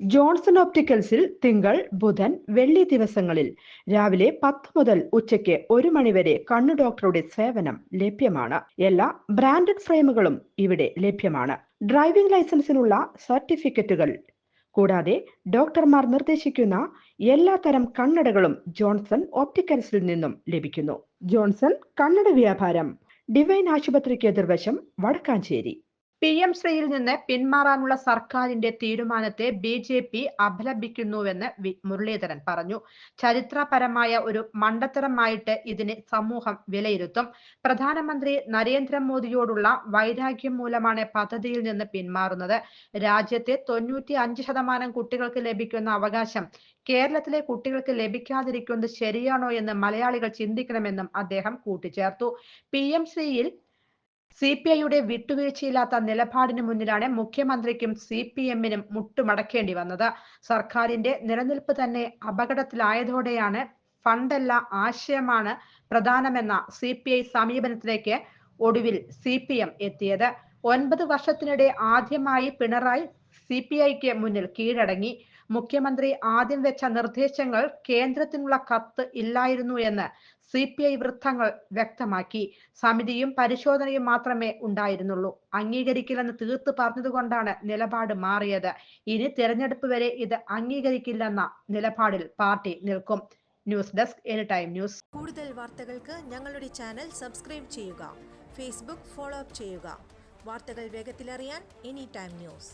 Johnson ഓപ്റ്റിക്കൽസിൽ തിങ്കൾ, ബുധൻ, വെള്ളി ദിവസങ്ങളിൽ രാവിലെ 10 മുതൽ ഉച്ചയ്ക്ക് 1 മണിവരെ കണ്ണു ഡോക്ടറുടെ സേവനം ലഭ്യമാണ്. എല്ലാ ബ്രാൻഡഡ് ഫ്രെയിമുകളും ഇവിടെ ലഭ്യമാണ്. ഡ്രൈവിംഗ് ലൈസൻസിനുള്ള സർട്ടിഫിക്കറ്റുകൾ കൂടാതെ ഡോക്ടർമാർ നിർദ്ദേശിക്കുന്ന എല്ലാ തരം കണ്ണടകളും ജോൺസൺ ഓപ്റ്റിക്കൽസിൽ നിന്നും ലഭിക്കുന്നു. ജോൺസൺ കണ്ണട വ്യാപാരം, ഡിവൈൻ ആശുപത്രിക്ക് എതിർവശം, വടക്കാഞ്ചേരി. PM ശ്രീയിൽ നിന്ന് പിന്മാറാനുള്ള സർക്കാരിന്റെ തീരുമാനത്തെ BJP അപലപിക്കുന്നുവെന്ന് മുരളീധരൻ പറഞ്ഞു. ചരിത്രപരമായ ഒരു മണ്ടത്തരമായിട്ട് ഇതിനെ സമൂഹം വിലയിരുത്തും. പ്രധാനമന്ത്രി നരേന്ദ്രമോദിയോടുള്ള വൈരാഗ്യം മൂലമാണ് പദ്ധതിയിൽ നിന്ന് പിന്മാറുന്നത്. രാജ്യത്തെ 95% കുട്ടികൾക്ക് ലഭിക്കുന്ന അവകാശം കേരളത്തിലെ കുട്ടികൾക്ക് ലഭിക്കാതിരിക്കുന്നത് ശരിയാണോ എന്ന് മലയാളികൾ ചിന്തിക്കണമെന്നും അദ്ദേഹം കൂട്ടിച്ചേർത്തു. PM ശ്രീയിൽ CPIയുടെ വിട്ടുവീഴ്ചയില്ലാത്ത നിലപാടിന് മുന്നിലാണ് മുഖ്യമന്ത്രിക്കും CPMനും മുട്ടുമടക്കേണ്ടി വന്നത്. സർക്കാരിന്റെ നിലനിൽപ്പ് തന്നെ അപകടത്തിലായതോടെയാണ് ഫണ്ടല്ല ആശയമാണ് പ്രധാനമെന്ന CPI സമീപനത്തിലേക്ക് ഒടുവിൽ CPM എത്തിയത്. 9 വർഷത്തിനിടെ ആദ്യമായി പിണറായി CPIക്ക് മുന്നിൽ കീഴടങ്ങി. മുഖ്യമന്ത്രി ആദ്യം വെച്ച നിർദ്ദേശങ്ങൾ കേന്ദ്രത്തിനുള്ള കത്ത് ഇല്ലായിരുന്നു എന്ന് CPI വൃത്തങ്ങൾ വ്യക്തമാക്കി. സമിതിയും പരിശോധനയും മാത്രമേ ഉണ്ടായിരുന്നുള്ളൂ. അംഗീകരിക്കില്ലെന്ന് തീർത്തു പറഞ്ഞതുകൊണ്ടാണ് നിലപാട് മാറിയത്. ഇനി തെരഞ്ഞെടുപ്പ് വരെ ഇത് അംഗീകരിക്കില്ലെന്ന നിലപാടിൽ പാർട്ടി നിൽക്കും. News desk anytime news. കൂടുതൽ വാർത്തകൾക്ക് ഞങ്ങളുടെ ചാനൽ സബ്സ്ക്രൈബ് ചെയ്യുക. ഫേസ്ബുക്ക് ഫോളോ അപ്പ് ചെയ്യുക. വാർത്തകൾ വേഗത്തിലറിയാൻ എനിടൈം ന്യൂസ്.